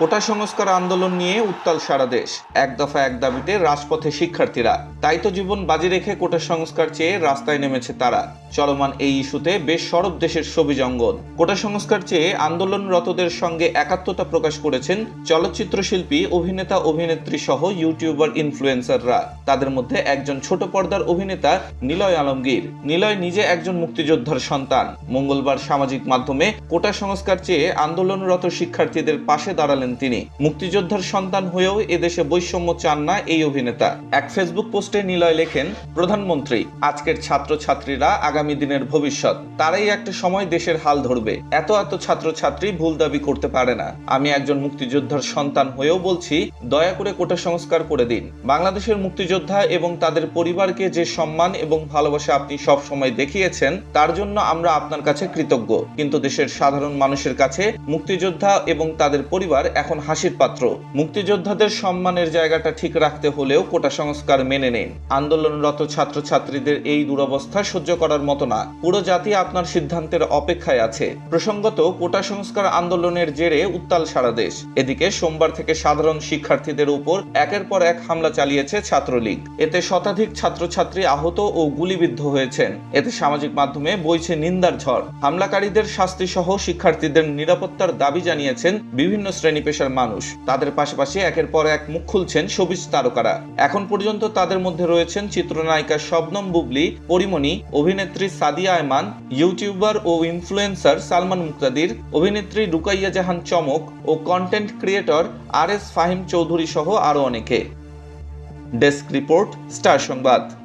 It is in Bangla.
কোটা সংস্কার আন্দোলন নিয়ে উত্তাল সারা দেশ। এক দফা এক দাবিতে রাজপথে শিক্ষার্থীরা। তাই তো জীবন বাজি রেখে কোটা সংস্কার চেয়ে রাস্তায় নেমেছে তারা। চলমান এই ইস্যুতে বেশ সরব দেশের সবুজ অঙ্গন। কোটা সংস্কার চেয়ে আন্দোলনরতদের সঙ্গে একাত্মতা প্রকাশ করেছেন চলচ্চিত্র শিল্পী, অভিনেতা, অভিনেত্রী সহ ইউটিউবার, ইনফ্লুয়েন্সাররা। তাদের মধ্যে একজন ছোট পর্দার অভিনেতা নিলয় আলমগীর। নিলয় নিজে একজন মুক্তিযোদ্ধার সন্তান। মঙ্গলবার সামাজিক মাধ্যমে কোটা সংস্কার চেয়ে আন্দোলনরত শিক্ষার্থীদের পাশে দাঁড়ালেন তিনি। মুক্তিযোদ্ধার সন্তান হয়েও এদেশে বৈষম্য চান না এই অভিনেতা। এক ফেসবুক পোস্টে নিলয় লেখেন, প্রধানমন্ত্রী, আজকের ছাত্রছাত্রীরা আগামী দিনের ভবিষ্যৎ। তারাই একটা সময় দেশের হাল ধরবে। এত ছাত্রছাত্রী ভুল দাবি করতে পারে না। আমি একজন মুক্তিযোদ্ধার সন্তান হয়েও বলছি, দয়া করে কোটা সংস্কার করে দিন। বাংলাদেশের মুক্তিযোদ্ধা এবং তাদের পরিবারকে যে সম্মান এবং ভালোবাসা আপনি সব সময় দেখিয়েছেন, তার জন্য আমরা আপনার কাছে কৃতজ্ঞ। কিন্তু দেশের সাধারণ মানুষের কাছে মুক্তিযোদ্ধা এবং তাদের পরিবার এখন হাসির পাত্র। মুক্তিযোদ্ধাদের সম্মানের জায়গাটা ঠিক রাখতে হলেও কোটা সংস্কার মেনে নিন। আন্দোলনরত ছাত্রছাত্রীদের এই দুরবস্থা সহ্য করার মতো না। পুরো জাতি আপনার সিদ্ধান্তের অপেক্ষায় আছে। প্রসঙ্গত, কোটা সংস্কার আন্দোলনের জেরে উত্তাল সারা দেশ। এদিকে সোমবার থেকে সাধারণ শিক্ষার্থীদের উপর একের পর এক হামলা চালিয়েছে ছাত্রলীগ। এতে শতাধিক ছাত্রছাত্রী আহত ও গুলিবিদ্ধ হয়েছেন। এতে সামাজিক মাধ্যমে বইছে নিন্দার ঝড়। হামলাকারীদের শাস্তি সহ শিক্ষার্থীদের নিরাপত্তার দাবি জানিয়েছেন বিভিন্ন শ্রেণী পেশার মানুষ। তাদের পাশাপাশি একের পর এক মুখ খুলছেন শোবিজ তারকারা। এখন পর্যন্ত তাদের মধ্যে রয়েছেন চিত্রনায়িকা শবনম বুবলী, পরিমণি, অভিনেত্রী সাদিয়া আয়মান, ইউটিউবার ও ইনফ্লুয়েন্সার সালমান মুক্তাদির, অভিনেত্রী রুকাইয়া জাহান চমক ও কন্টেন্ট ক্রিয়েটর আর এস ফাহিম চৌধুরী সহ আরো অনেকে। ডেস্ক রিপোর্ট, স্টার সংবাদ।